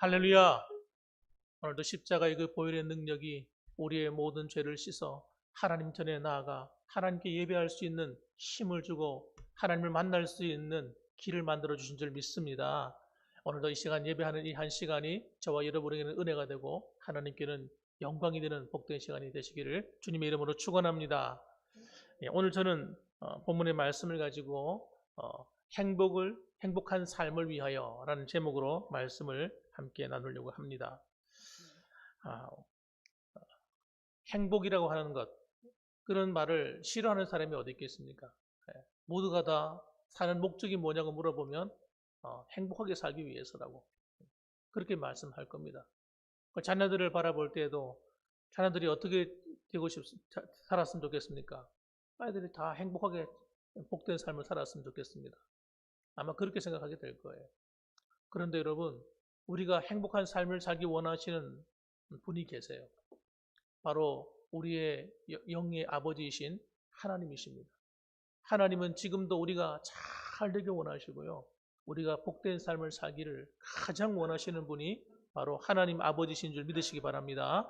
할렐루야! 오늘도 십자가의 그 보혈의 능력이 우리의 모든 죄를 씻어 하나님 전에 나아가 하나님께 예배할 수 있는 힘을 주고 하나님을 만날 수 있는 길을 만들어 주신 줄 믿습니다. 오늘도 이 시간 예배하는 이 한 시간이 저와 여러분에게는 은혜가 되고 하나님께는 영광이 되는 복된 시간이 되시기를 주님의 이름으로 축원합니다. 오늘 저는 본문의 말씀을 가지고 행복한 삶을 위하여라는 제목으로 말씀을 함께 나누려고 합니다. 행복이라고 하는 것, 그런 말을 싫어하는 사람이 어디 있겠습니까? 모두가 다 사는 목적이 뭐냐고 물어보면 행복하게 살기 위해서라고 그렇게 말씀할 겁니다. 자녀들을 바라볼 때에도 자녀들이 어떻게 살았으면 좋겠습니까? 아이들이 다 행복하게 복된 삶을 살았으면 좋겠습니다. 아마 그렇게 생각하게 될 거예요. 그런데 여러분, 우리가 행복한 삶을 살기 원하시는 분이 계세요. 바로 우리의 영의 아버지이신 하나님이십니다. 하나님은 지금도 우리가 잘 되길 원하시고요. 우리가 복된 삶을 살기를 가장 원하시는 분이 바로 하나님 아버지신 줄 믿으시기 바랍니다.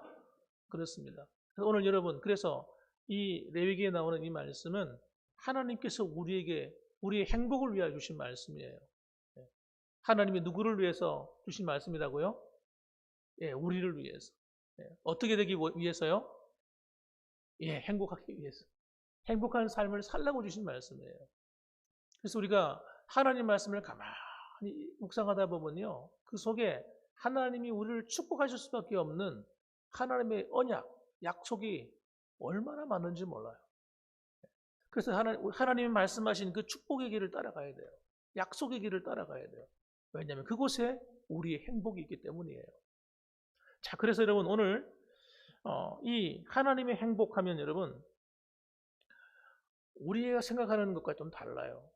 그렇습니다. 오늘 여러분, 그래서 이 레위기에 나오는 이 말씀은 하나님께서 우리의 행복을 위하여 주신 말씀이에요. 하나님이 누구를 위해서 주신 말씀이라고요? 예, 우리를 위해서. 어떻게 되기 위해서요? 예, 행복하기 위해서. 행복한 삶을 살라고 주신 말씀이에요. 그래서 우리가 하나님 말씀을 가만히 묵상하다 보면요, 그 속에 하나님이 우리를 축복하실 수밖에 없는 하나님의 언약, 약속이 얼마나 많은지 몰라요. 그래서 하나님이 말씀하신 그 축복의 길을 따라가야 돼요. 약속의 길을 따라가야 돼요. 왜냐하면 그곳에 우리의 행복이 있기 때문이에요. 자, 그래서 여러분 오늘 이 하나님의 행복하면 여러분 우리가 생각하는 것과 좀 달라요.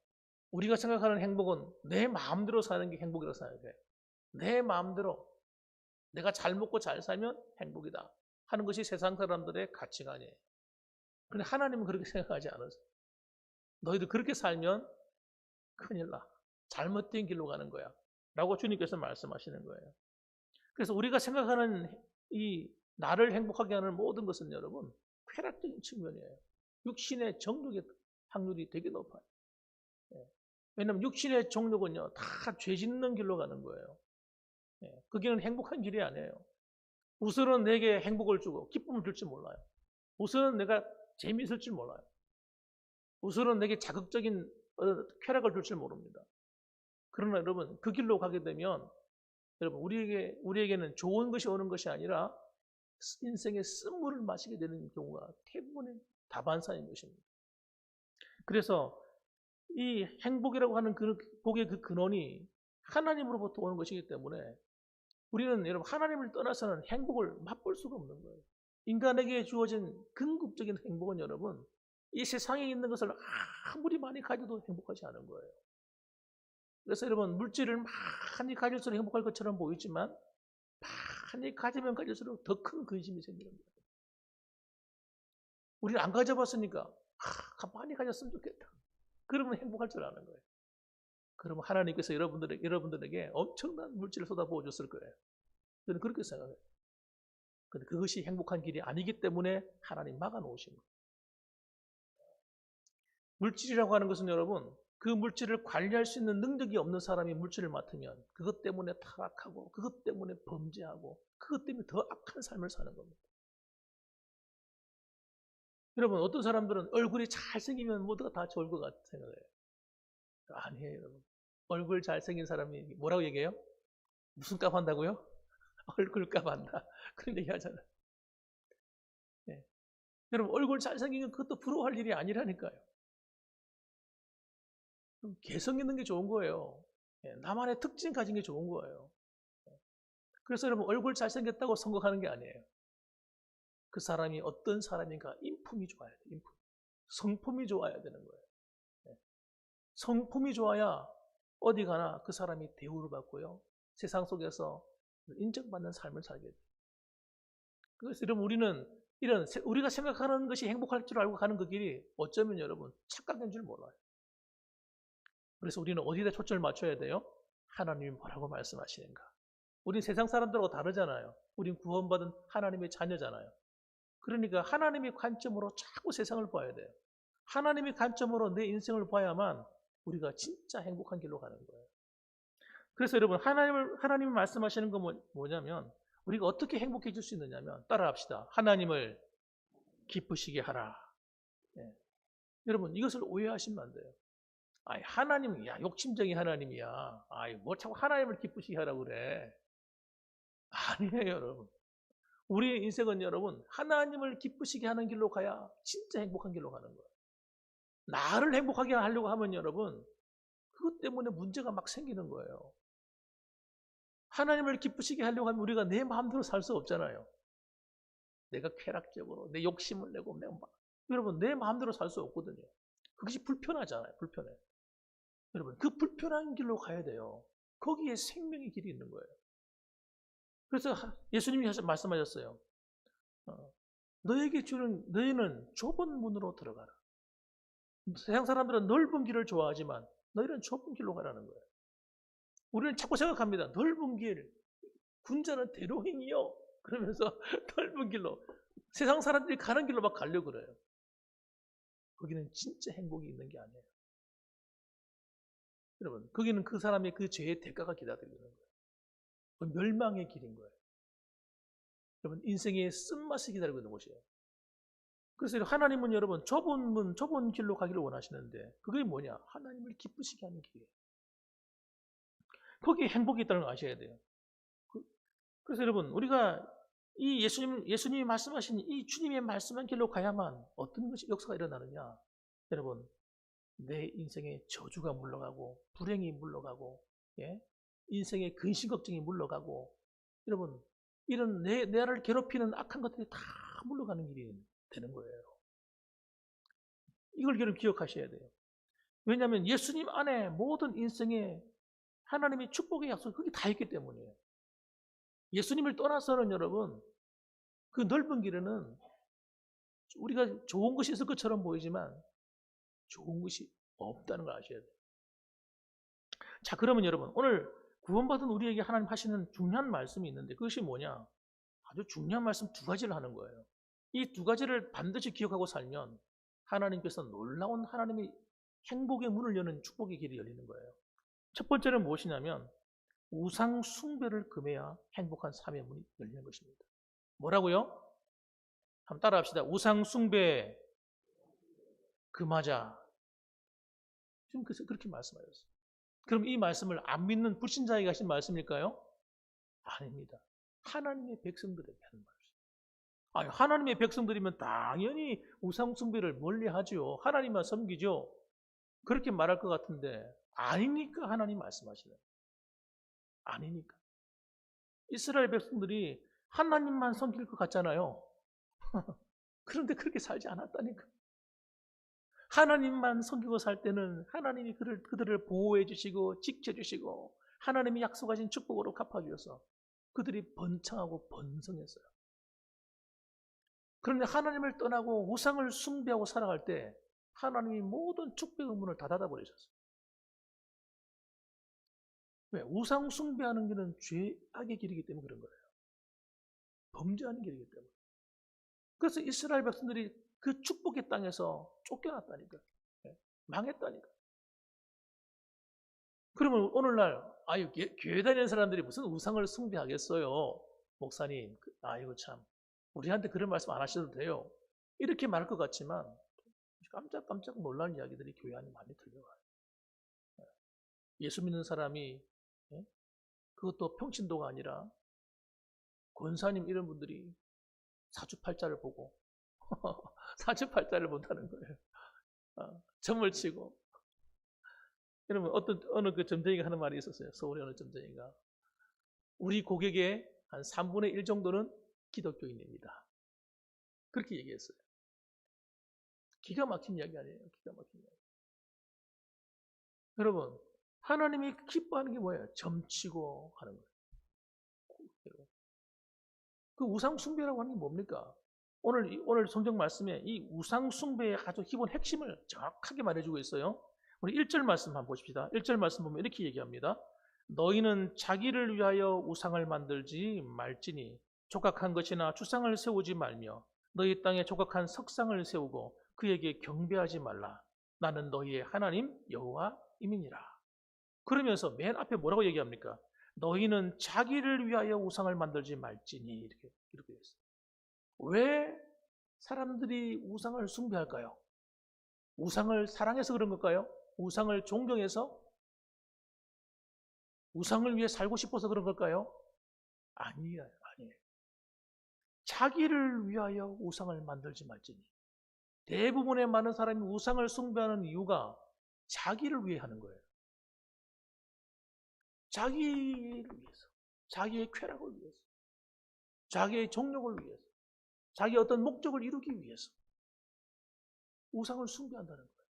우리가 생각하는 행복은 내 마음대로 사는 게 행복이라고 생각해요. 내 마음대로 내가 잘 먹고 잘 살면 행복이다 하는 것이 세상 사람들의 가치관이에요. 그런데 하나님은 그렇게 생각하지 않으세요. 너희들 그렇게 살면 큰일 나. 잘못된 길로 가는 거야. 라고 주님께서 말씀하시는 거예요. 그래서 우리가 생각하는 이 나를 행복하게 하는 모든 것은 여러분 쾌락적인 측면이에요. 육신의 정욕의 확률이 되게 높아요. 왜냐하면 육신의 정욕은요 다 죄 짓는 길로 가는 거예요. 그 길은 행복한 길이 아니에요. 우선은 내게 행복을 주고 기쁨을 줄지 몰라요. 우선은 내가 재미있을 줄 몰라요. 우선은 내게 자극적인 쾌락을 줄지 모릅니다. 그러나 여러분 그 길로 가게 되면 여러분 우리에게는 좋은 것이 오는 것이 아니라 인생의 쓴물을 마시게 되는 경우가 대부분의 다반사인 것입니다. 그래서 이 행복이라고 하는 복의 그 근원이 하나님으로부터 오는 것이기 때문에 우리는 여러분 하나님을 떠나서는 행복을 맛볼 수가 없는 거예요. 인간에게 주어진 궁극적인 행복은 여러분 이 세상에 있는 것을 아무리 많이 가져도 행복하지 않은 거예요. 그래서 여러분 물질을 많이 가질수록 행복할 것처럼 보이지만 많이 가지면 가질수록 더 큰 근심이 생기는 거예요. 우리는 안 가져봤으니까 많이 가졌으면 좋겠다. 그러면 행복할 줄 아는 거예요. 그러면 하나님께서 여러분들에게 엄청난 물질을 쏟아부어 줬을 거예요. 저는 그렇게 생각해요. 근데 그것이 행복한 길이 아니기 때문에 하나님 막아놓으신 거예요. 물질이라고 하는 것은 여러분 그 물질을 관리할 수 있는 능력이 없는 사람이 물질을 맡으면 그것 때문에 타락하고 그것 때문에 범죄하고 그것 때문에 더 악한 삶을 사는 겁니다. 여러분 어떤 사람들은 얼굴이 잘생기면 모두가 다 좋을 것 같은 생각을 해요. 아니에요 여러분. 얼굴 잘생긴 사람이 뭐라고 얘기해요? 무슨 값 한다고요? 얼굴 값 한다. 그런 얘기 하잖아요. 네. 여러분 얼굴 잘생기면 그것도 부러워할 일이 아니라니까요. 개성 있는 게 좋은 거예요. 나만의 특징 가진 게 좋은 거예요. 그래서 여러분 얼굴 잘생겼다고 성공하는 게 아니에요. 그 사람이 어떤 사람인가 인품이 좋아야 돼요. 인품. 성품이 좋아야 되는 거예요. 성품이 좋아야 어디 가나 그 사람이 대우를 받고요. 세상 속에서 인정받는 삶을 살게 돼요. 그래서 여러분 우리가 생각하는 것이 행복할 줄 알고 가는 그 길이 어쩌면 여러분 착각인 줄 몰라요. 그래서 우리는 어디다 초점을 맞춰야 돼요? 하나님이 뭐라고 말씀하시는가? 우린 세상 사람들하고 다르잖아요. 우린 구원받은 하나님의 자녀잖아요. 그러니까 하나님의 관점으로 자꾸 세상을 봐야 돼요. 하나님의 관점으로 내 인생을 봐야만 우리가 진짜 행복한 길로 가는 거예요. 그래서 여러분, 하나님이 말씀하시는 건 뭐냐면, 우리가 어떻게 행복해질 수 있느냐면, 따라합시다. 하나님을 기쁘시게 하라. 예. 여러분, 이것을 오해하시면 안 돼요. 아이, 하나님, 야, 욕심쟁이 하나님이야. 아이, 뭐 자꾸 하나님을 기쁘시게 하라고 그래. 아니에요, 여러분. 우리의 인생은 여러분, 하나님을 기쁘시게 하는 길로 가야 진짜 행복한 길로 가는 거예요. 나를 행복하게 하려고 하면 여러분, 그것 때문에 문제가 막 생기는 거예요. 하나님을 기쁘시게 하려고 하면 우리가 내 마음대로 살 수 없잖아요. 내가 쾌락적으로 내 욕심을 내고 여러분, 내 마음대로 살 수 없거든요. 그것이 불편하잖아요. 불편해. 여러분, 그 불편한 길로 가야 돼요. 거기에 생명의 길이 있는 거예요. 그래서 예수님이 말씀하셨어요. 너에게 주는, 너희는 좁은 문으로 들어가라. 세상 사람들은 넓은 길을 좋아하지만 너희는 좁은 길로 가라는 거예요. 우리는 자꾸 생각합니다. 넓은 길, 군자는 대로행이요. 그러면서 넓은 길로, 세상 사람들이 가는 길로 막 가려고 그래요. 거기는 진짜 행복이 있는 게 아니에요. 여러분, 거기는 그 사람의 그 죄의 대가가 기다리고 있는 거예요. 그 멸망의 길인 거예요. 여러분, 인생의 쓴맛이 기다리고 있는 곳이에요. 그래서 하나님은 여러분, 좁은 길로 가기를 원하시는데, 그게 뭐냐? 하나님을 기쁘시게 하는 길이에요. 거기에 행복이 있다는 걸 아셔야 돼요. 그래서 여러분, 우리가 이 예수님이 말씀하신 이 주님의 말씀한 길로 가야만 어떤 것이 역사가 일어나느냐? 여러분, 내 인생에 저주가 물러가고, 불행이 물러가고, 예? 인생의 근심 걱정이 물러가고, 여러분, 이런 나를 괴롭히는 악한 것들이 다 물러가는 길이 되는 거예요. 이걸 여러분 기억하셔야 돼요. 왜냐하면 예수님 안에 모든 인생에 하나님의 축복의 약속이 그게 다 있기 때문이에요. 예수님을 떠나서는 여러분, 그 넓은 길에는 우리가 좋은 것이 있을 것처럼 보이지만 좋은 것이 없다는 걸 아셔야 돼요. 자, 그러면 여러분, 오늘 구원받은 우리에게 하나님 하시는 중요한 말씀이 있는데 그것이 뭐냐? 아주 중요한 말씀 두 가지를 하는 거예요. 이 두 가지를 반드시 기억하고 살면 하나님께서 놀라운 하나님의 행복의 문을 여는 축복의 길이 열리는 거예요. 첫 번째는 무엇이냐면 우상 숭배를 금해야 행복한 삶의 문이 열리는 것입니다. 뭐라고요? 한번 따라합시다. 우상 숭배 금하자. 지금 그렇게 말씀하셨어요. 그럼 이 말씀을 안 믿는 불신자에게 하신 말씀일까요? 아닙니다. 하나님의 백성들에게 하는 말씀. 아니, 하나님의 백성들이면 당연히 우상 숭배를 멀리하죠. 하나님만 섬기죠. 그렇게 말할 것 같은데 아니니까 하나님 말씀하시는. 아니니까. 이스라엘 백성들이 하나님만 섬길 것 같잖아요. 그런데 그렇게 살지 않았다니까. 하나님만 섬기고 살 때는 하나님이 그들을 보호해 주시고 지켜주시고 하나님이 약속하신 축복으로 갚아주셔서 그들이 번창하고 번성했어요. 그런데 하나님을 떠나고 우상을 숭배하고 살아갈 때 하나님이 모든 축복의 문을 다 닫아버리셨어요. 왜? 우상 숭배하는 길은 죄악의 길이기 때문에 그런 거예요. 범죄하는 길이기 때문에. 그래서 이스라엘 백성들이 그 축복의 땅에서 쫓겨났다니까. 망했다니까. 그러면 오늘날 아유 교회 다니는 사람들이 무슨 우상을 숭배하겠어요. 목사님, 아이고 참 우리한테 그런 말씀 안 하셔도 돼요. 이렇게 말할 것 같지만 깜짝깜짝 놀라는 이야기들이 교회 안에 많이 들려와요. 예수 믿는 사람이 그것도 평신도가 아니라 권사님 이런 분들이 사주팔자를 보고 사주팔자를 본다는 거예요. 점을 치고. 여러분 어느 그 점쟁이가 하는 말이 있었어요. 서울의 어느 점쟁이가 우리 고객의 한 3분의 1 정도는 기독교인입니다. 그렇게 얘기했어요. 기가 막힌 이야기 아니에요. 기가 막힌 이야기. 여러분 하나님이 기뻐하는 게 뭐예요? 점치고 하는 거예요. 그 우상 숭배라고 하는 게 뭡니까? 오늘 성경 말씀에 이 우상 숭배의 아주 기본 핵심을 정확하게 말해주고 있어요. 우리 1절 말씀 한번 보십시다. 1절 말씀 보면 이렇게 얘기합니다. 너희는 자기를 위하여 우상을 만들지 말지니 족각한 것이나 주상을 세우지 말며 너희 땅에 족각한 석상을 세우고 그에게 경배하지 말라. 나는 너희의 하나님 여호와임이니라. 그러면서 맨 앞에 뭐라고 얘기합니까? 너희는 자기를 위하여 우상을 만들지 말지니 이렇게 했어요. 왜 사람들이 우상을 숭배할까요? 우상을 사랑해서 그런 걸까요? 우상을 존경해서? 우상을 위해 살고 싶어서 그런 걸까요? 아니에요. 자기를 위하여 우상을 만들지 말지니. 대부분의 많은 사람이 우상을 숭배하는 이유가 자기를 위해 하는 거예요. 자기를 위해서, 자기의 쾌락을 위해서, 자기의 정욕을 위해서, 자기의 어떤 목적을 이루기 위해서 우상을 숭배한다는 거예요.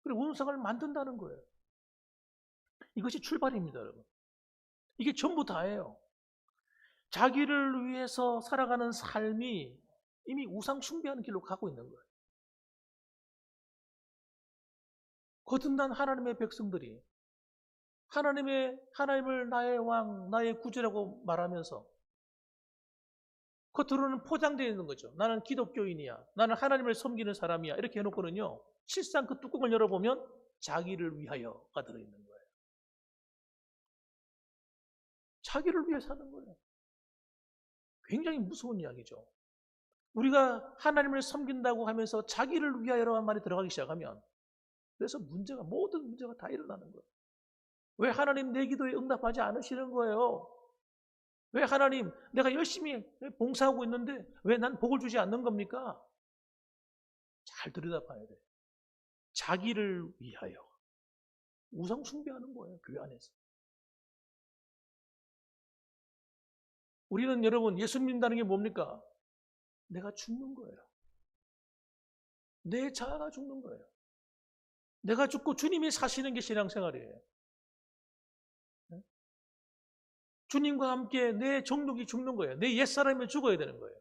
그리고 우상을 만든다는 거예요. 이것이 출발입니다, 여러분. 이게 전부 다예요. 자기를 위해서 살아가는 삶이 이미 우상 숭배하는 길로 가고 있는 거예요. 거듭난 하나님의 백성들이 하나님을 나의 왕, 나의 구주라고 말하면서 겉으로는 포장되어 있는 거죠. 나는 기독교인이야. 나는 하나님을 섬기는 사람이야. 이렇게 해놓고는요. 실상 그 뚜껑을 열어보면 자기를 위하여가 들어있는 거예요. 자기를 위해 사는 거예요. 굉장히 무서운 이야기죠. 우리가 하나님을 섬긴다고 하면서 자기를 위하여라는 말이 들어가기 시작하면 그래서 모든 문제가 다 일어나는 거예요. 왜 하나님 내 기도에 응답하지 않으시는 거예요? 왜 하나님 내가 열심히 봉사하고 있는데 왜 난 복을 주지 않는 겁니까? 잘 들여다봐야 돼요. 자기를 위하여 우상 숭배하는 거예요. 교회 안에서. 우리는 여러분 예수 믿는다는 게 뭡니까? 내가 죽는 거예요. 내 자아가 죽는 거예요. 내가 죽고 주님이 사시는 게 신앙생활이에요. 주님과 함께 내 정욕이 죽는 거예요. 내 옛사람이 죽어야 되는 거예요.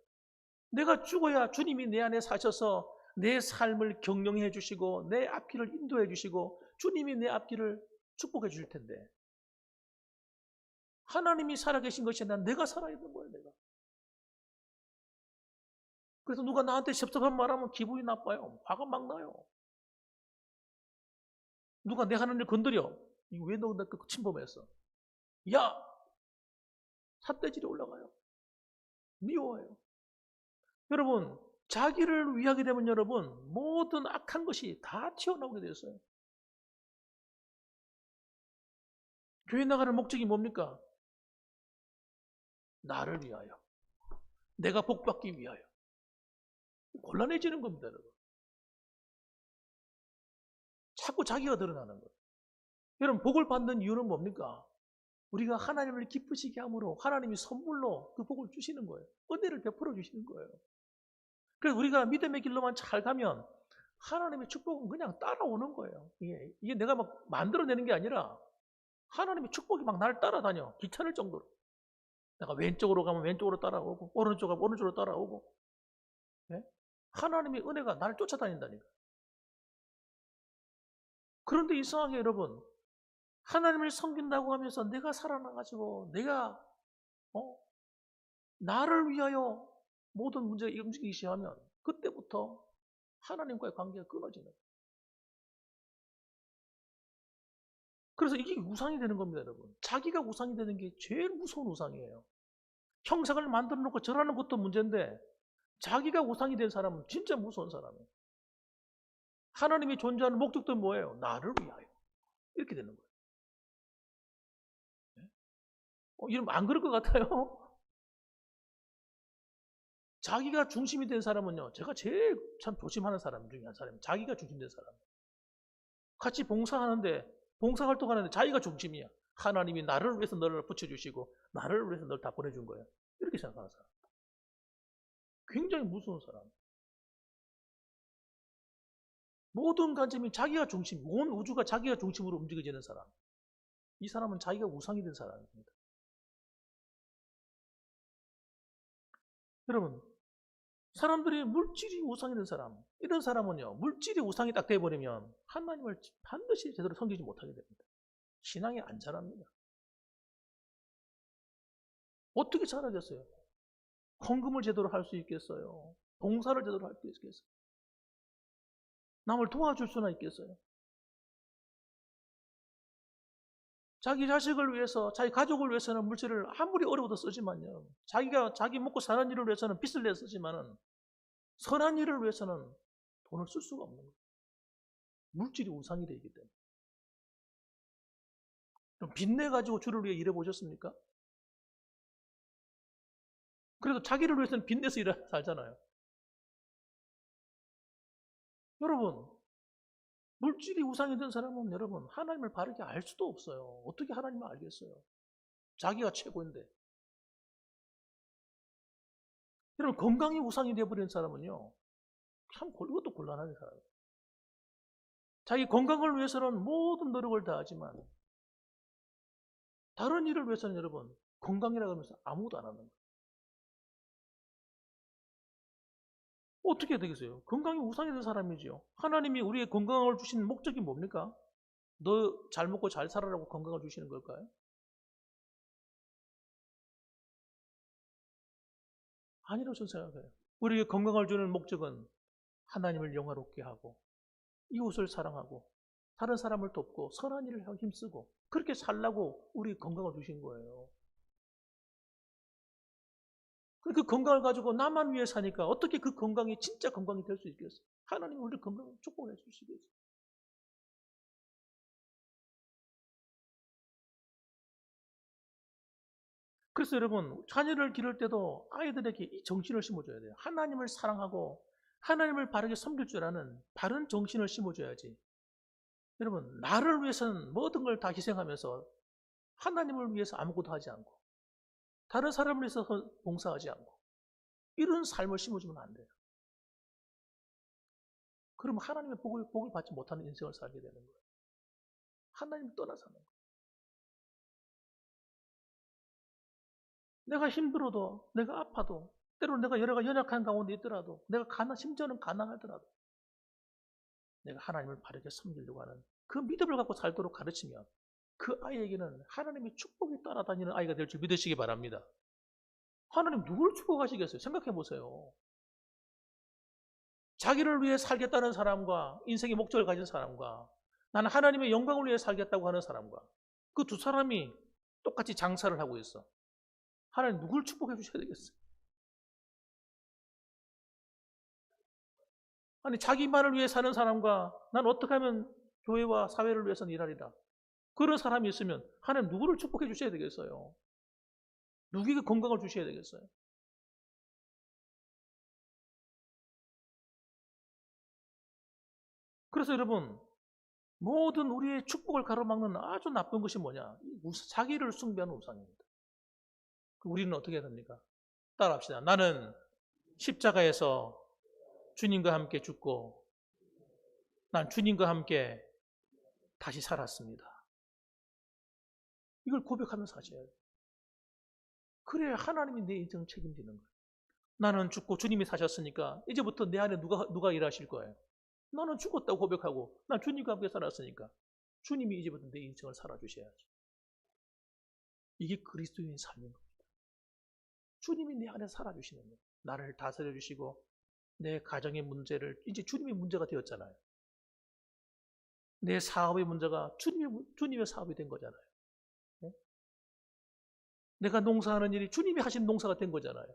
내가 죽어야 주님이 내 안에 사셔서 내 삶을 경영해 주시고 내 앞길을 인도해 주시고 주님이 내 앞길을 축복해 주실 텐데 하나님이 살아계신 것이 아니라 내가 살아야 되는 거예요. 내가. 그래서 누가 나한테 섭섭한 말하면 기분이 나빠요. 화가 막 나요. 누가 내 하나님을 건드려. 이거 왜 너 그 침범했어? 야! 삿대질이 올라가요. 미워해요. 여러분, 자기를 위하게 되면 여러분, 모든 악한 것이 다 튀어나오게 되었어요. 교회 나가는 목적이 뭡니까? 나를 위하여. 내가 복받기 위하여. 곤란해지는 겁니다, 여러분. 자꾸 자기가 드러나는 거예요. 여러분, 복을 받는 이유는 뭡니까? 우리가 하나님을 기쁘시게 함으로 하나님이 선물로 그 복을 주시는 거예요. 은혜를 베풀어 주시는 거예요. 그래서 우리가 믿음의 길로만 잘 가면 하나님의 축복은 그냥 따라오는 거예요. 이게 내가 막 만들어내는 게 아니라 하나님의 축복이 막 나를 따라다녀. 귀찮을 정도로. 내가 왼쪽으로 가면 왼쪽으로 따라오고 오른쪽으로 가면 오른쪽으로 따라오고 네? 하나님의 은혜가 나를 쫓아다닌다니까. 그런데 이상하게 여러분 하나님을 섬긴다고 하면서 내가 살아나가지고 내가 나를 위하여 모든 문제가 움직이기 시작하면 그때부터 하나님과의 관계가 끊어지는 거예요. 그래서 이게 우상이 되는 겁니다, 여러분. 자기가 우상이 되는 게 제일 무서운 우상이에요. 형상을 만들어 놓고 절하는 것도 문제인데 자기가 우상이 된 사람은 진짜 무서운 사람이에요. 하나님이 존재하는 목적도 뭐예요? 나를 위하여. 이렇게 되는 거예요. 이러면 안 그럴 것 같아요? 자기가 중심이 된 사람은요, 제가 제일 참 조심하는 사람 중에 한 사람이에요. 자기가 중심된 사람. 같이 봉사활동하는데 자기가 중심이야. 하나님이 나를 위해서 너를 붙여주시고, 나를 위해서 너를 다 보내준 거야. 이렇게 생각하는 사람. 굉장히 무서운 사람. 모든 관점이 자기가 중심, 온 우주가 자기가 중심으로 움직여지는 사람. 이 사람은 자기가 우상이 된 사람입니다. 여러분, 사람들이 물질이 우상이 된 사람, 이런 사람은요, 물질이 우상이 딱 돼버리면 하나님을 반드시 제대로 섬기지 못하게 됩니다. 신앙이 안 자랍니다. 어떻게 잘하겠어요? 헌금을 제대로 할 수 있겠어요? 봉사를 제대로 할 수 있겠어요? 남을 도와줄 수나 있겠어요? 자기 자식을 위해서, 자기 가족을 위해서는 물질을 아무리 어려워도 쓰지만요. 자기 먹고 사는 일을 위해서는 빚을 내 쓰지만은 선한 일을 위해서는 돈을 쓸 수가 없는 거예요. 물질이 우상이 되기 때문에. 그럼 빚내 가지고 주를 위해 일해 보셨습니까? 그래도 자기를 위해서는 빚내서 살잖아요. 여러분, 물질이 우상이 된 사람은 여러분 하나님을 바르게 알 수도 없어요. 어떻게 하나님을 알겠어요? 자기가 최고인데. 여러분 건강이 우상이 되어버린 사람은요. 참 이것도 곤란한 사람이에요. 자기 건강을 위해서는 모든 노력을 다하지만 다른 일을 위해서는 여러분 건강이라고 하면서 아무것도 안 하는 거예요. 어떻게 해야 되겠어요? 건강이 우상이 된 사람이지요. 하나님이 우리의 건강을 주신 목적이 뭡니까? 너 잘 먹고 잘 살아라고 건강을 주시는 걸까요? 아니라고 저는 생각해요. 우리에게 건강을 주는 목적은 하나님을 영화롭게 하고 이웃을 사랑하고 다른 사람을 돕고 선한 일을 하고 힘쓰고 그렇게 살라고 우리 건강을 주신 거예요. 그 건강을 가지고 나만 위해 사니까 어떻게 그 건강이 진짜 건강이 될 수 있겠어요? 하나님이 우리 건강을 축복해 주시겠어요? 그래서 여러분 자녀를 기를 때도 아이들에게 이 정신을 심어줘야 돼요. 하나님을 사랑하고 하나님을 바르게 섬길 줄 아는 바른 정신을 심어줘야지. 여러분 나를 위해서는 모든 걸 다 희생하면서 하나님을 위해서 아무것도 하지 않고 다른 사람을 위해서 봉사하지 않고 이런 삶을 심어주면 안 돼요. 그러면 하나님의 복을 받지 못하는 인생을 살게 되는 거예요. 하나님 떠나 사는 거예요. 내가 힘들어도 내가 아파도 때로는 내가 여러 가지 연약한 가운데 있더라도 내가 심지어는 가난하더라도 내가 하나님을 바르게 섬기려고 하는 그 믿음을 갖고 살도록 가르치면 그 아이에게는 하나님의 축복이 따라다니는 아이가 될 줄 믿으시기 바랍니다. 하나님 누굴 축복하시겠어요? 생각해 보세요. 자기를 위해 살겠다는 사람과 인생의 목적을 가진 사람과 나는 하나님의 영광을 위해 살겠다고 하는 사람과 그 두 사람이 똑같이 장사를 하고 있어. 하나님 누굴 축복해 주셔야 되겠어요? 아니 자기만을 위해 사는 사람과 난 어떻게 하면 교회와 사회를 위해서는 일하리라. 그런 사람이 있으면 하나님 누구를 축복해 주셔야 되겠어요? 누구에게 건강을 주셔야 되겠어요? 그래서 여러분 모든 우리의 축복을 가로막는 아주 나쁜 것이 뭐냐? 자기를 숭배하는 우상입니다. 우리는 어떻게 해야 됩니까? 따라합시다. 나는 십자가에서 주님과 함께 죽고 난 주님과 함께 다시 살았습니다. 이걸 고백하면서 하셔야 돼요. 그래야 하나님이 내 인생을 책임지는 거예요. 나는 죽고 주님이 사셨으니까 이제부터 내 안에 누가 일하실 거예요? 나는 죽었다고 고백하고 난 주님과 함께 살았으니까 주님이 이제부터 내 인생을 살아주셔야지. 이게 그리스도인의 삶인 겁니다. 주님이 내 안에 살아주시는 거예요. 나를 다스려 주시고 내 가정의 문제를 이제 주님의 문제가 되었잖아요. 내 사업의 문제가 주님의 사업이 된 거잖아요. 네? 내가 농사하는 일이 주님이 하신 농사가 된 거잖아요.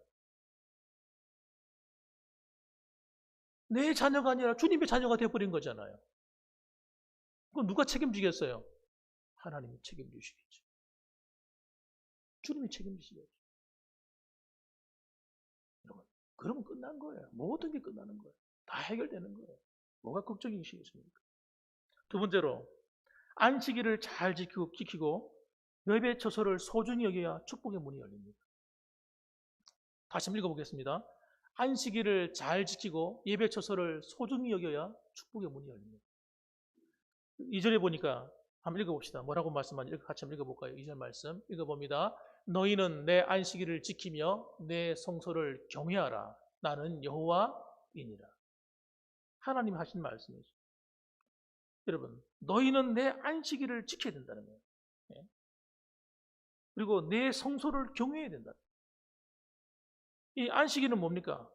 내 자녀가 아니라 주님의 자녀가 되어버린 거잖아요. 그럼 누가 책임지겠어요? 하나님이 책임지시겠죠. 주님이 책임지시겠죠. 여러분, 그러면 끝난 거예요. 모든 게 끝나는 거예요. 다 해결되는 거예요. 뭐가 걱정이시겠습니까? 두 번째로 안식일을 잘 지키고 예배 처소를 소중히 여겨야 축복의 문이 열립니다. 다시 한번 읽어보겠습니다. 안식일을 잘 지키고 예배 처소를 소중히 여겨야 축복의 문이 열립니다. 2절에 보니까 한번 읽어봅시다. 뭐라고 말씀하는지 같이 한번 읽어볼까요? 2절 말씀 읽어봅니다. 너희는 내 안식일을 지키며 내 성소를 경외하라. 나는 여호와이니라. 하나님 하신 말씀이죠. 여러분, 너희는 내 안식일을 지켜야 된다는 거예요. 그리고 내 성소를 경외해야 된다. 이 안식일은 뭡니까?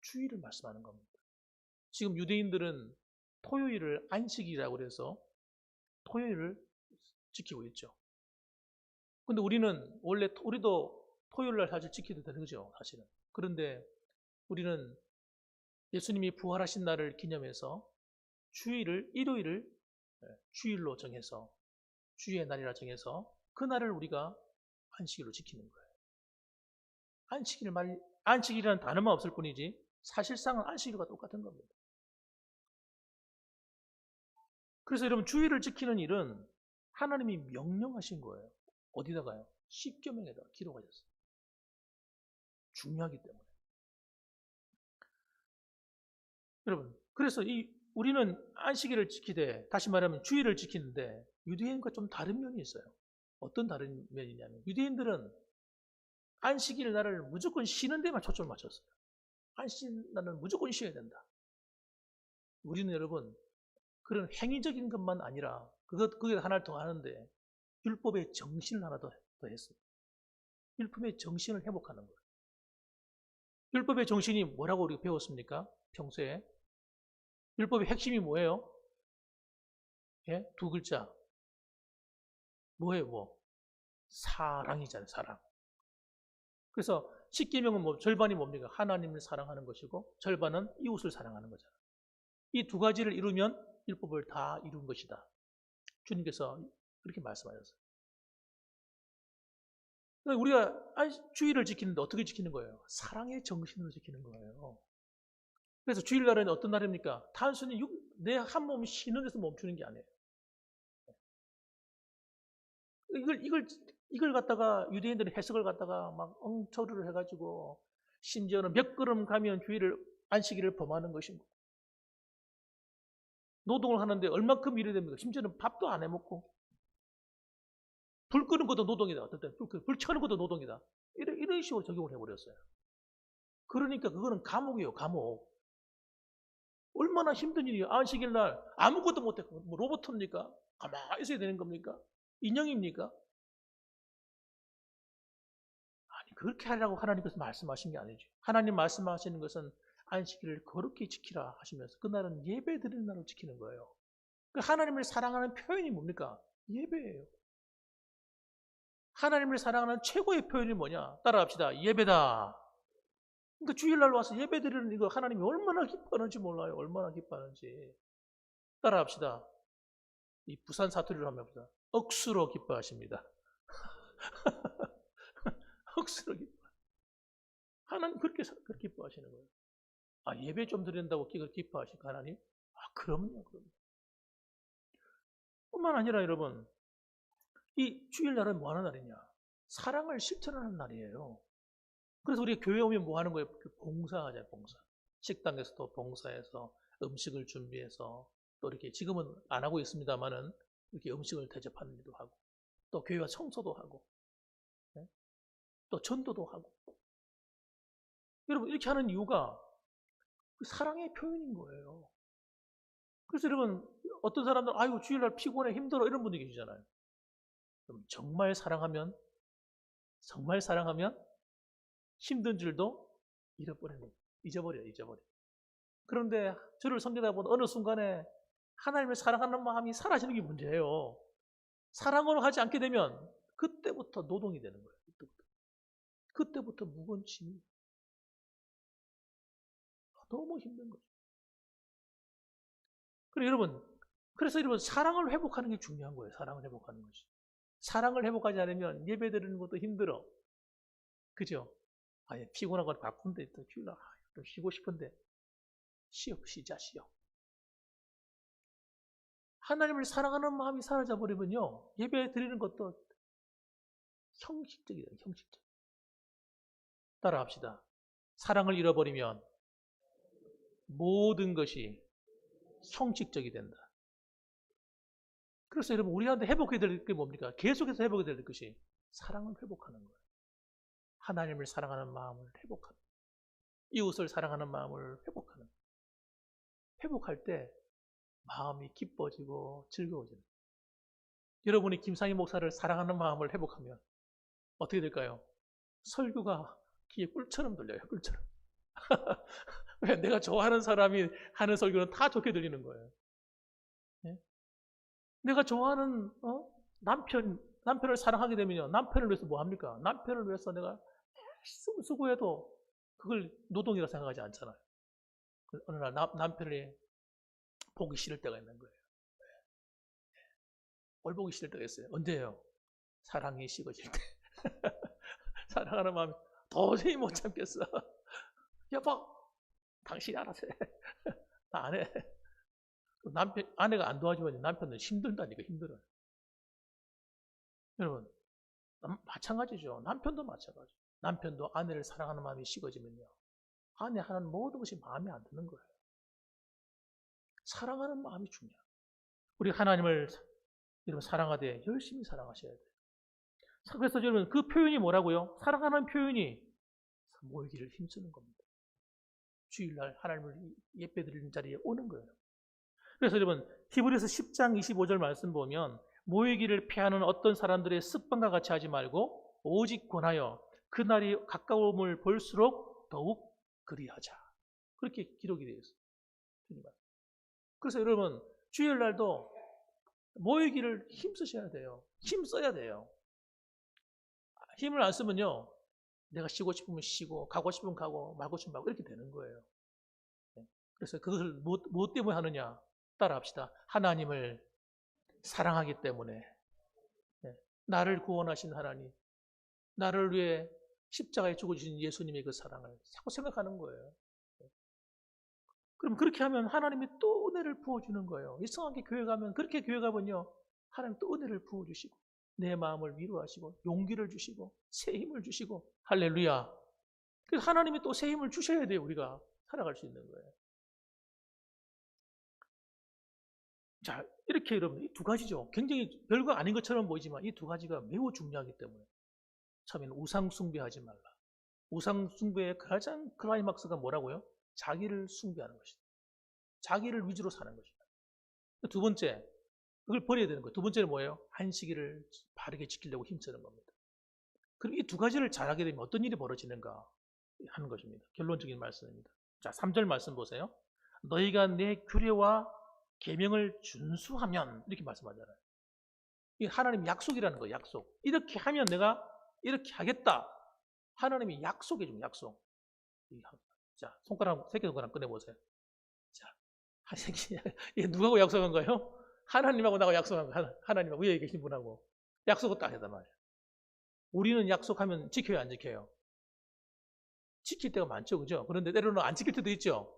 주일을 말씀하는 겁니다. 지금 유대인들은 토요일을 안식이라고 그래서 토요일을 지키고 있죠. 근데 우리는 원래 우리도 토요일 날 사실 지켜도 되는 거죠, 사실은. 그런데 우리는 예수님이 부활하신 날을 기념해서 주일을 일요일을 주일로 정해서 주의 날이라 정해서 그 날을 우리가 안식일로 지키는 거예요. 안식일이라는 단어만 없을 뿐이지 사실상은 안식일과 똑같은 겁니다. 그래서 여러분 주일을 지키는 일은 하나님이 명령하신 거예요. 어디다가요? 십계명에다가 기록하셨어요. 중요하기 때문에. 여러분, 그래서 우리는 안식일을 지키되, 다시 말하면 주일을 지키는데 유대인과 좀 다른 면이 있어요. 어떤 다른 면이냐면 유대인들은 안식일 날을 무조건 쉬는 데만 초점을 맞췄어요. 안식일 날은 무조건 쉬어야 된다. 우리는 여러분 그런 행위적인 것만 아니라 그게 하나를 더 하는데 율법의 정신을 하나 더 했어요. 율법의 정신을 회복하는 거예요. 율법의 정신이 뭐라고 우리가 배웠습니까? 평소에. 율법의 핵심이 뭐예요? 예? 두 글자. 뭐예요, 뭐? 사랑이잖아요, 사랑. 그래서 십계명은 절반이 뭡니까? 하나님을 사랑하는 것이고 절반은 이웃을 사랑하는 거잖아요. 이 두 가지를 이루면 율법을 다 이룬 것이다. 주님께서 그렇게 말씀하셨어요. 우리가 주일을 지키는데 어떻게 지키는 거예요? 사랑의 정신으로 지키는 거예요. 그래서 주일날은 어떤 날입니까? 단순히 내 한 몸 쉬는 데서 멈추는 게 아니에요. 이걸 갖다가 유대인들은 해석을 갖다가 막 엉터리를 해가지고 심지어는 몇 걸음 가면 안식일을 범하는 것입니다. 노동을 하는데 얼만큼 일이 됩니까? 심지어는 밥도 안 해먹고 불 끄는 것도 노동이다. 어떨 때 불 켜는 것도 노동이다. 이런 식으로 적용을 해버렸어요. 그러니까 그거는 감옥이에요, 감옥. 얼마나 힘든 일이에요. 안식일 날 아무것도 못해. 뭐 로봇입니까? 가만히 있어야 되는 겁니까? 인형입니까? 아니, 그렇게 하려고 하나님께서 말씀하신 게 아니죠. 하나님 말씀하시는 것은 안식일을 거룩히 지키라 하시면서 그날은 예배 드리는 날로 지키는 거예요. 그 하나님을 사랑하는 표현이 뭡니까? 예배예요. 하나님을 사랑하는 최고의 표현이 뭐냐? 따라합시다. 예배다. 그러니까 주일날 와서 예배 드리는 이거 하나님이 얼마나 기뻐하는지 몰라요. 얼마나 기뻐하는지. 따라합시다. 이 부산 사투리로 하면 보다 억수로 기뻐하십니다. 억수로 기뻐. 하나님 그렇게 기뻐하시는 거예요. 아, 예배 좀 드린다고 기뻐하실까 하나님? 아, 그럼요. 뿐만 아니라 여러분, 이 주일날은 뭐 하는 날이냐? 사랑을 실천하는 날이에요. 그래서 우리 교회 오면 뭐 하는 거예요? 봉사하잖아요, 봉사. 식당에서도 봉사해서 음식을 준비해서 또 이렇게 지금은 안 하고 있습니다만은 이렇게 음식을 대접하는 일도 하고 또 교회와 청소도 하고 네? 또 전도도 하고 여러분 이렇게 하는 이유가 사랑의 표현인 거예요. 그래서 여러분 어떤 사람들 아이고 주일날 피곤해 힘들어 이런 분들이 계시잖아요. 정말 사랑하면 힘든 줄도 잊어버려요. 그런데 저를 섬기다 보면 어느 순간에 하나님을 사랑하는 마음이 사라지는 게 문제예요. 사랑으로 하지 않게 되면 그때부터 노동이 되는 거예요. 그때부터 무거운 짐이 너무 힘든 거죠. 그래서 여러분 사랑을 회복하는 게 중요한 거예요. 사랑을 회복하는 것이. 사랑을 회복하지 않으면 예배 드리는 것도 힘들어. 그죠? 아예 피곤하고 바쁜데 또 휴일날 좀 쉬고 싶은데 쉬자. 하나님을 사랑하는 마음이 사라져 버리면요 예배 드리는 것도 형식적이에요. 형식적. 따라합시다. 사랑을 잃어버리면 모든 것이 형식적이 된다. 그래서 여러분 우리한테 회복해야 될 게 뭡니까? 계속해서 회복해야 될 것이 사랑을 회복하는 거예요. 하나님을 사랑하는 마음을 회복하는 거예요. 이웃을 사랑하는 마음을 회복하는 거예요. 회복할 때 마음이 기뻐지고 즐거워지는 거예요. 여러분이 김상희 목사를 사랑하는 마음을 회복하면 어떻게 될까요? 설교가 귀에 꿀처럼 들려요. 꿀처럼. 왜? 내가 좋아하는 사람이 하는 설교는 다 좋게 들리는 거예요. 예? 내가 좋아하는 남편을 사랑하게 되면요. 남편을 위해서 뭐 합니까? 남편을 위해서 내가 수고해도 그걸 노동이라 생각하지 않잖아요. 어느 날 남편이 보기 싫을 때가 있는 거예요. 뭘 보기 싫을 때가 있어요. 언제예요? 사랑이 식어질 때. 사랑하는 마음이 도저히 못 참겠어. 여보, 당신이 알아서 해. 나 안 해. 아내가 안 도와주면 남편은 힘들다니까, 힘들어요. 여러분, 마찬가지죠. 남편도 마찬가지. 남편도 아내를 사랑하는 마음이 식어지면요. 아내 하는 모든 것이 마음에 안 드는 거예요. 사랑하는 마음이 중요해요. 우리 하나님을 여러분 사랑하되 열심히 사랑하셔야 돼요. 그래서 여러분 그 표현이 뭐라고요? 사랑하는 표현이 모이기를 힘쓰는 겁니다. 주일날 하나님을 예배드리는 자리에 오는 거예요. 그래서 여러분 히브리서 10장 25절 말씀 보면 모이기를 피하는 어떤 사람들의 습관과 같이 하지 말고 오직 권하여 그날이 가까움을 볼수록 더욱 그리하자. 그렇게 기록이 되어 있어요. 그래서 여러분 주일날도 모이기를 힘쓰셔야 돼요. 힘써야 돼요. 힘을 안 쓰면요. 내가 쉬고 싶으면 쉬고 가고 싶으면 가고 말고 싶으면 말고 이렇게 되는 거예요. 그래서 그것을 뭐 때문에 하느냐? 따라합시다. 하나님을 사랑하기 때문에. 나를 구원하신 하나님, 나를 위해 십자가에 죽어주신 예수님의 그 사랑을 자꾸 생각하는 거예요. 그럼 그렇게 하면 하나님이 또 은혜를 부어주는 거예요. 이상하게 교회 가면, 그렇게 교회 가면요. 하나님 또 은혜를 부어주시고, 내 마음을 위로하시고, 용기를 주시고, 새 힘을 주시고, 할렐루야. 그래서 하나님이 또 새 힘을 주셔야 돼요. 우리가 살아갈 수 있는 거예요. 자, 이렇게 여러분, 이 두 가지죠. 굉장히 별거 아닌 것처럼 보이지만 이 두 가지가 매우 중요하기 때문에 처음에는 우상숭배하지 말라. 우상숭배의 가장 클라이막스가 뭐라고요? 자기를 숭배하는 것이다. 자기를 위주로 사는 것이다. 두 번째, 그걸 버려야 되는 거예요. 두 번째는 뭐예요? 안식일을 바르게 지키려고 힘쓰는 겁니다. 그럼 이 두 가지를 잘하게 되면 어떤 일이 벌어지는가 하는 것입니다. 결론적인 말씀입니다. 자, 3절 말씀 보세요. 너희가 내 규례와 계명을 준수하면 이렇게 말씀하잖아요. 이게 하나님 약속이라는 거예요. 약속. 이렇게 하면 내가 이렇게 하겠다. 하나님이 약속해 줍니다. 약속. 자, 손가락, 새끼 손가락 꺼내보세요. 자, 이게 누구하고 약속한 거예요? 하나님하고 나하고 약속한 거예요. 하나님하고 위에 계신 분하고. 약속을 딱 하단 말이에요. 우리는 약속하면 지켜요, 안 지켜요? 지킬 때가 많죠, 그죠? 그런데 때로는 안 지킬 때도 있죠?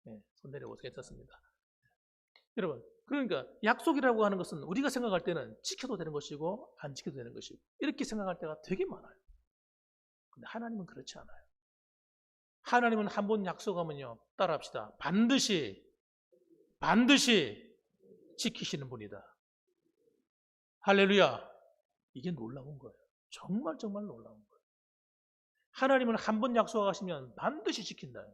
네, 손 내려보세요. 괜찮습니다. 여러분, 그러니까 약속이라고 하는 것은 우리가 생각할 때는 지켜도 되는 것이고 안 지켜도 되는 것이고 이렇게 생각할 때가 되게 많아요. 근데 하나님은 그렇지 않아요. 하나님은 한 번 약속하면요. 따라합시다. 반드시 지키시는 분이다. 할렐루야. 이게 놀라운 거예요. 정말 놀라운 거예요. 하나님은 한 번 약속하시면 반드시 지킨다.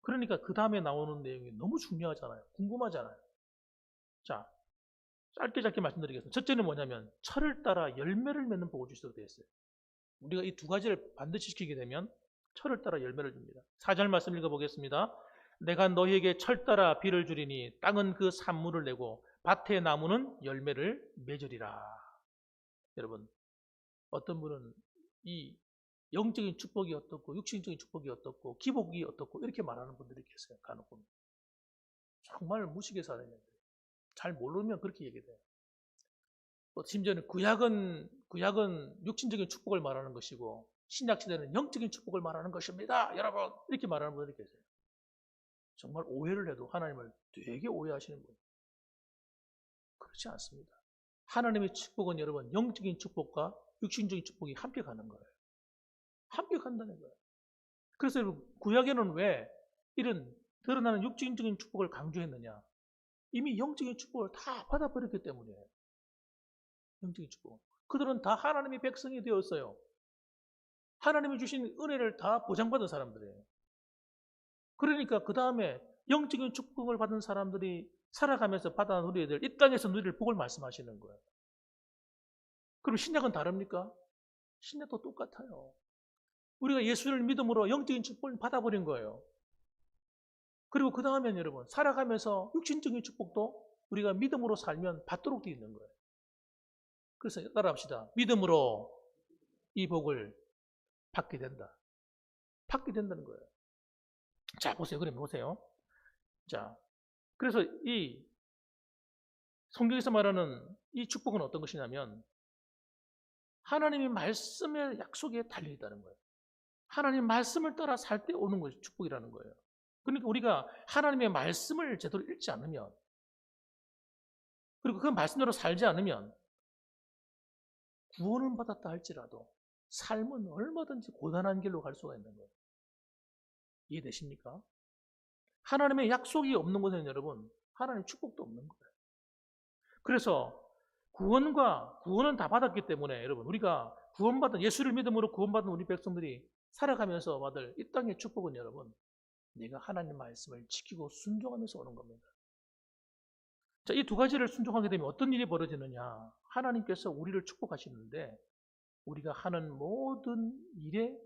그러니까 그 다음에 나오는 내용이 너무 중요하잖아요. 궁금하잖아요. 자, 짧게 말씀드리겠습니다. 첫째는 뭐냐면 철을 따라 열매를 맺는 복을 주시도록 되어 있어요. 우리가 이 두 가지를 반드시 지키게 되면 철을 따라 열매를 줍니다. 4절 말씀 읽어보겠습니다. 내가 너희에게 철 따라 비를 주리니 땅은 그 산물을 내고 밭의 나무는 열매를 맺으리라. 여러분, 어떤 분은 이 영적인 축복이 어떻고 육신적인 축복이 어떻고 기복이 어떻고 이렇게 말하는 분들이 계세요. 간혹 보면. 정말 무식해 살아요. 잘 모르면 그렇게 얘기돼요. 심지어는 구약은 육신적인 축복을 말하는 것이고 신약 시대는 영적인 축복을 말하는 것입니다. 여러분 이렇게 말하는 분들이 계세요. 정말 오해를 해도 하나님을 되게 오해하시는 거예요. 그렇지 않습니다. 하나님의 축복은 여러분 영적인 축복과 육신적인 축복이 함께 가는 거예요. 함께 간다는 거예요. 그래서 여러분 구약에는 왜 이런 드러나는 육신적인 축복을 강조했느냐? 이미 영적인 축복을 다 받아버렸기 때문이에요. 영적인 축복. 그들은 다 하나님의 백성이 되었어요. 하나님이 주신 은혜를 다 보장받은 사람들이에요. 그러니까 그 다음에 영적인 축복을 받은 사람들이 살아가면서 받아 누려야 될 이 땅에서 누릴 복을 말씀하시는 거예요. 그럼 신약은 다릅니까? 신약도 똑같아요. 우리가 예수를 믿음으로 영적인 축복을 받아버린 거예요. 그리고 그 다음엔 여러분, 살아가면서 육신적인 축복도 우리가 믿음으로 살면 받도록 되어 있는 거예요. 그래서 따라합시다. 믿음으로 이 복을 받게 된다. 받게 된다는 거예요. 자, 보세요. 그러면 보세요. 자, 그래서 이 성경에서 말하는 이 축복은 어떤 것이냐면 하나님의 말씀의 약속에 달려 있다는 거예요. 하나님의 말씀을 따라 살 때 오는 것이 축복이라는 거예요. 그러니까 우리가 하나님의 말씀을 제대로 읽지 않으면, 그리고 그 말씀대로 살지 않으면 구원은 받았다 할지라도 삶은 얼마든지 고단한 길로 갈 수가 있는 거예요. 이해되십니까? 하나님의 약속이 없는 것은 여러분, 하나님의 축복도 없는 거예요. 그래서 구원은 다 받았기 때문에 여러분, 우리가 구원받은, 예수를 믿음으로 구원받은 우리 백성들이 살아가면서 받을 이 땅의 축복은 여러분, 내가 하나님 말씀을 지키고 순종하면서 오는 겁니다. 자, 이 두 가지를 순종하게 되면 어떤 일이 벌어지느냐? 하나님께서 우리를 축복하시는데 우리가 하는 모든 일에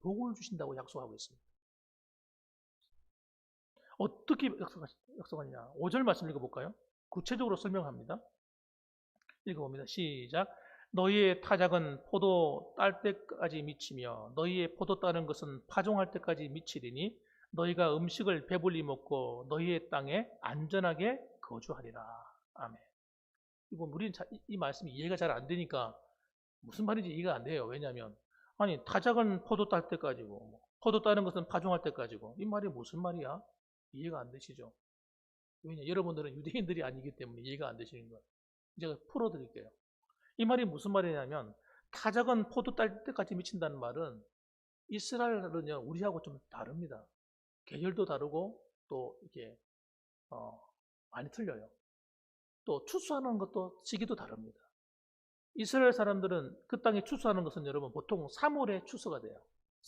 복을 주신다고 약속하고 있습니다. 어떻게 약속하느냐? 5절 말씀 읽어볼까요? 구체적으로 설명합니다. 읽어봅니다. 시작. 너희의 타작은 포도 딸 때까지 미치며 너희의 포도 따는 것은 파종할 때까지 미치리니 너희가 음식을 배불리 먹고 너희의 땅에 안전하게 거주하리라. 아멘. 이거 우리는 이 말씀이 이해가 잘 안 되니까 무슨 말인지 이해가 안 돼요. 왜냐하면 아니 타작은 포도 딸 때까지고 포도 따는 것은 파종할 때까지고 이 말이 무슨 말이야? 이해가 안 되시죠? 왜냐 여러분들은 유대인들이 아니기 때문에 이해가 안 되시는 거예요. 제가 풀어드릴게요. 이 말이 무슨 말이냐면 타작은 포도 딸 때까지 미친다는 말은 이스라엘은요 우리하고 좀 다릅니다. 계절도 다르고 또 이게 많이 틀려요. 또 추수하는 것도 시기도 다릅니다. 이스라엘 사람들은 그 땅에 추수하는 것은 여러분 보통 3월에 추수가 돼요.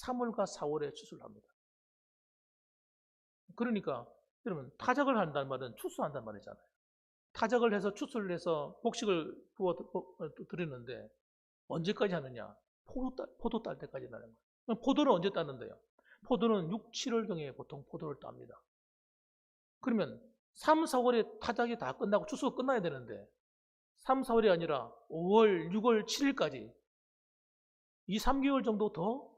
3월과 4월에 추수를 합니다. 그러니까 여러분 타작을 한다는 말은 추수한다는 말이잖아요. 타작을 해서 추수를 해서 곡식을 부어 드리는데 언제까지 하느냐? 포도 딸 때까지 하는 거예요. 포도는 언제 따는데요? 포도는 6, 7월경에 보통 포도를 땁니다. 그러면 3, 4월에 타작이 다 끝나고 추수가 끝나야 되는데 3, 4월이 아니라 5월, 6월, 7일까지 2, 3개월 정도 더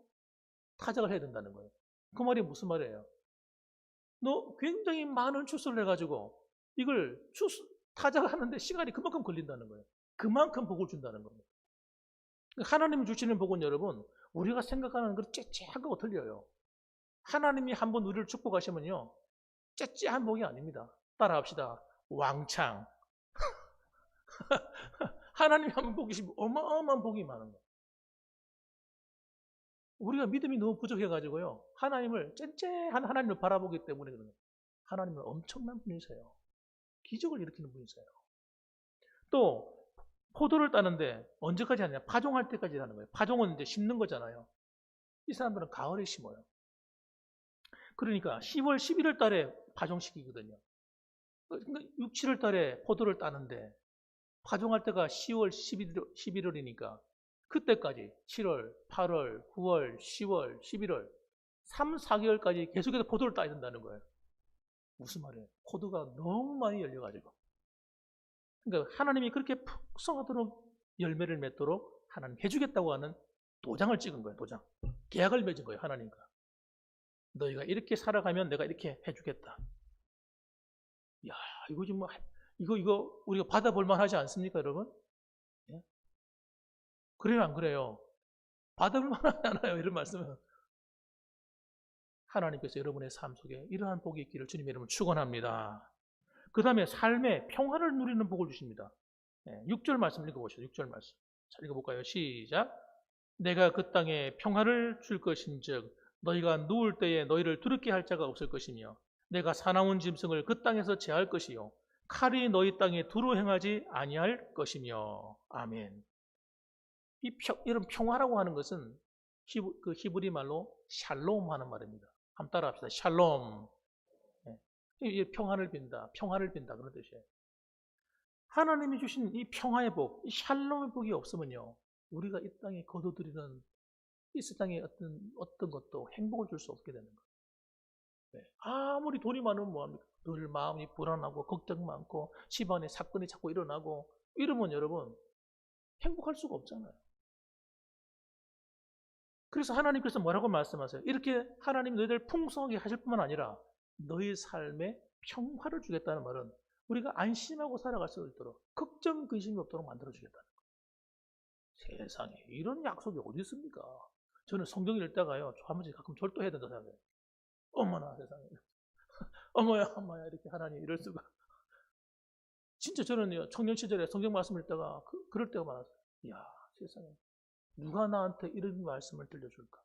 타작을 해야 된다는 거예요. 그 말이 무슨 말이에요? 너 굉장히 많은 추수를 해가지고 이걸 타작을 하는데 시간이 그만큼 걸린다는 거예요. 그만큼 복을 준다는 겁니다. 하나님이 주시는 복은 여러분 우리가 생각하는 것 째째하고 틀려요. 하나님이 한번 우리를 축복하시면요 째째한 복이 아닙니다. 따라합시다. 왕창. 하나님이 한번 복이시면 어마어마한 복이 많은 거예요. 우리가 믿음이 너무 부족해가지고요 하나님을 쨍쨍한 하나님을 바라보기 때문에 그런 거예요. 하나님은 엄청난 분이세요. 기적을 일으키는 분이세요. 또 포도를 따는데 언제까지 하느냐? 파종할 때까지 하는 거예요. 파종은 이제 심는 거잖아요. 이 사람들은 가을에 심어요. 그러니까 10월, 11월 달에 파종시키거든요. 그러니까 6, 7월 달에 포도를 따는데 파종할 때가 10월, 11월이니까 그때까지 7월, 8월, 9월, 10월, 11월 3, 4개월까지 계속해서 포도를 따야 된다는 거예요. 무슨 말이에요? 포도가 너무 많이 열려가지고. 그러니까 하나님이 그렇게 풍성하도록 열매를 맺도록 하나님 해주겠다고 하는 도장을 찍은 거예요. 도장. 계약을 맺은 거예요. 하나님과. 너희가 이렇게 살아가면 내가 이렇게 해주겠다. 이야, 이거 정말 이거 우리가 받아볼 만하지 않습니까, 여러분? 예? 그래요, 안 그래요? 받아볼 만하지 않아요, 이런 말씀은. 하나님께서 여러분의 삶 속에 이러한 복이 있기를 주님의 이름으로 축원합니다. 그 다음에 삶의 평화를 누리는 복을 주십니다. 6절 말씀 읽어보시죠. 6절 말씀. 자, 읽어볼까요? 시작. 내가 그 땅에 평화를 줄 것인즉 너희가 누울 때에 너희를 두렵게 할 자가 없을 것이며 내가 사나운 짐승을 그 땅에서 제할 것이요 칼이 너희 땅에 두루 행하지 아니할 것이며. 아멘. 이런 평화라고 하는 것은 그 히브리 말로 샬롬 하는 말입니다. 한번 따라합시다. 샬롬. 평화를 빈다. 평화를 빈다. 그런 뜻이에요. 하나님이 주신 이 평화의 복, 이 샬롬의 복이 없으면요 우리가 이 땅에 거둬들이는 이 세상에 어떤 것도 행복을 줄 수 없게 되는 거예요. 네. 아무리 돈이 많으면 뭐합니까? 늘 마음이 불안하고 걱정 많고 집안에 사건이 자꾸 일어나고 이러면 여러분 행복할 수가 없잖아요. 그래서 하나님께서 뭐라고 말씀하세요? 이렇게 하나님 너희들 풍성하게 하실 뿐만 아니라 너희 삶에 평화를 주겠다는 말은 우리가 안심하고 살아갈 수 있도록 걱정 근심이 없도록 만들어주겠다는 거예요. 세상에 이런 약속이 어디 있습니까? 저는 성경을 읽다가요 한 번씩 가끔 절도해야 된다 생각해요. 어머나 세상에 어머야 엄마야 이렇게 하나님 이럴 수가. 진짜 저는 청년 시절에 성경 말씀을 읽다가 그럴 때가 많았어요. 이야 세상에 누가 나한테 이런 말씀을 들려줄까?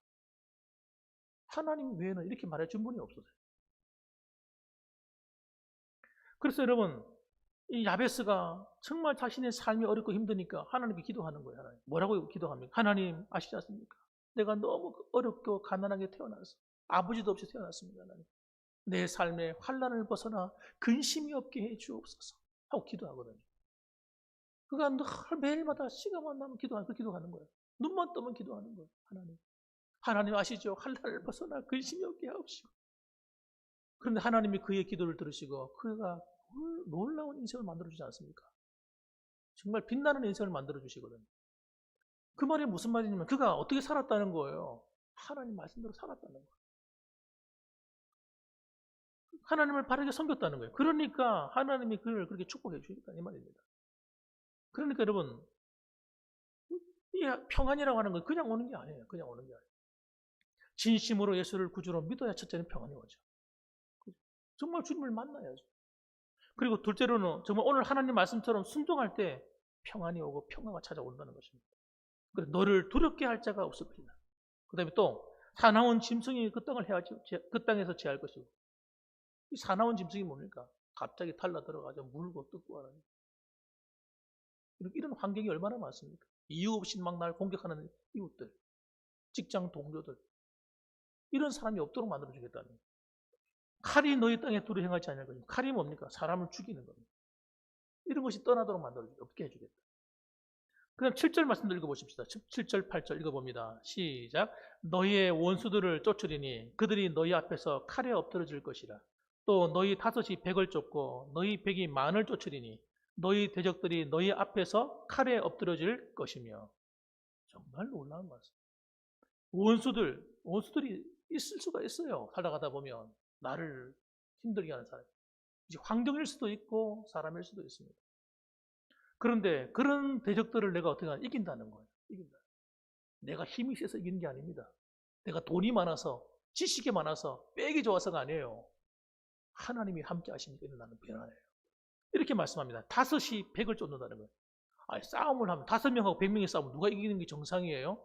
하나님 외에는 이렇게 말해준 분이 없어요. 그래서 여러분 이 야베스가 정말 자신의 삶이 어렵고 힘드니까 하나님께 기도하는 거예요. 하나님. 뭐라고 기도합니까? 하나님 아시지 않습니까? 내가 너무 어렵고 가난하게 태어나서 아버지도 없이 태어났습니다. 하나님. 내 삶에 환난을 벗어나 근심이 없게 해 주옵소서 하고 기도하거든요. 그가 늘 매일마다 시간만 나면 기도하는 거예요. 눈만 뜨면 기도하는 거예요. 하나님 아시죠? 환난을 벗어나 근심이 없게 하옵시고. 그런데 하나님이 그의 기도를 들으시고 그가 놀라운 인생을 만들어주지 않습니까? 정말 빛나는 인생을 만들어주시거든요. 그 말이 무슨 말이냐면 그가 어떻게 살았다는 거예요. 하나님 말씀대로 살았다는 거예요. 하나님을 바르게 섬겼다는 거예요. 그러니까 하나님이 그를 그렇게 축복해 주시겠다 이 말입니다. 그러니까 여러분 이 평안이라고 하는 건 그냥 오는 게 아니에요. 그냥 오는 게 아니에요. 진심으로 예수를 구주로 믿어야 첫째는 평안이 오죠. 정말 주님을 만나야죠. 그리고 둘째로는 정말 오늘 하나님 말씀처럼 순종할 때 평안이 오고 평화가 찾아온다는 것입니다. 그래서 너를 두렵게 할 자가 없을 것이다. 그 다음에 또 사나운 짐승이 그 땅에서 제할 것이고 이 사나운 짐승이 뭡니까? 갑자기 달라들어가지고 물고 뜯고 하는 이런 환경이 얼마나 많습니까? 이유 없이 막 날 공격하는 이웃들, 직장 동료들 이런 사람이 없도록 만들어주겠다는 거예요. 칼이 너희 땅에 두루 행하지 않을 것입니다. 칼이 뭡니까? 사람을 죽이는 겁니다. 이런 것이 떠나도록 만들어주겠다. 없게 해주겠다. 그럼 7절 말씀도 읽어보십시다. 7절, 8절 읽어봅니다. 시작. 너희의 원수들을 쫓으리니 그들이 너희 앞에서 칼에 엎드러질 것이라. 또 너희 다섯이 백을 쫓고 너희 백이 만을 쫓으리니 너희 대적들이 너희 앞에서 칼에 엎드러질 것이며. 정말 놀라운 말씀. 원수들이 있을 수가 있어요. 살아가다 보면 나를 힘들게 하는 사람. 이제 환경일 수도 있고 사람일 수도 있습니다. 그런데 그런 대적들을 내가 어떻게 하냐? 이긴다는 거예요. 이긴다. 내가 힘이 세서 이기는 게 아닙니다. 내가 돈이 많아서 지식이 많아서 빽이 좋아서가 아니에요. 하나님이 함께 하시니까 나는 변화해요. 이렇게 말씀합니다. 다섯이 백을 쫓는다는 거예요. 아니, 싸움을 하면 5명하고 100명이 싸우면 누가 이기는 게 정상이에요?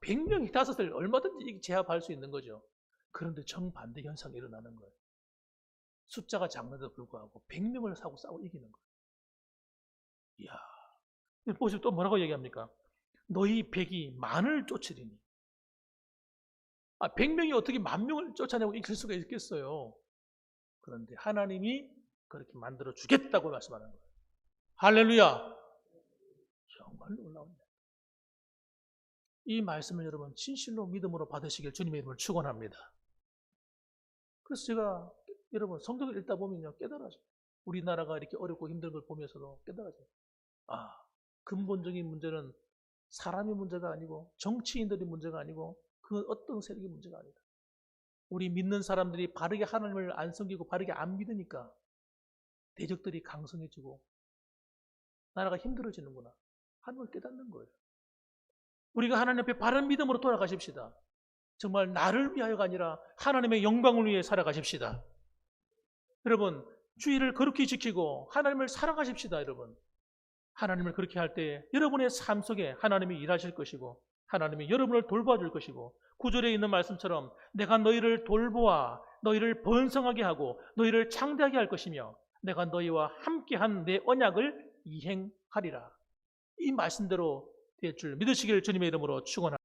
100명이 5을 얼마든지 제압할 수 있는 거죠. 그런데 정반대 현상이 일어나는 거예요. 숫자가 작는데도 불구하고 100명을 사고 싸워 이기는 거예요. 이야. 보시면 또 뭐라고 얘기합니까? 너희 백이 만을 쫓으리니. 100명이 어떻게 10,000명을 쫓아내고 이길 수가 있겠어요? 그런데 하나님이 그렇게 만들어 주겠다고 말씀하는 거예요. 할렐루야. 정말 놀라운데. 이 말씀을 여러분 진실로 믿음으로 받으시길 주님의 이름을 축원합니다. 그래서 제가 여러분 성경을 읽다 보면요 깨달아져요. 우리나라가 이렇게 어렵고 힘든 걸 보면서도 깨달아져요. 근본적인 문제는 사람의 문제가 아니고 정치인들의 문제가 아니고 그 어떤 세력의 문제가 아니다. 우리 믿는 사람들이 바르게 하나님을 안 섬기고 바르게 안 믿으니까 대적들이 강성해지고 나라가 힘들어지는구나 하는 걸 깨닫는 거예요. 우리가 하나님 앞에 바른 믿음으로 돌아가십시다. 정말 나를 위하여가 아니라 하나님의 영광을 위해 살아가십시다. 여러분 주의를 거룩히 지키고 하나님을 사랑하십시다. 여러분 하나님을 그렇게 할 때 여러분의 삶 속에 하나님이 일하실 것이고 하나님이 여러분을 돌봐줄 것이고 구절에 있는 말씀처럼 내가 너희를 돌보아 너희를 번성하게 하고 너희를 창대하게 할 것이며 내가 너희와 함께한 내 언약을 이행하리라. 이 말씀대로 될 줄 믿으시길 주님의 이름으로 축원합니다.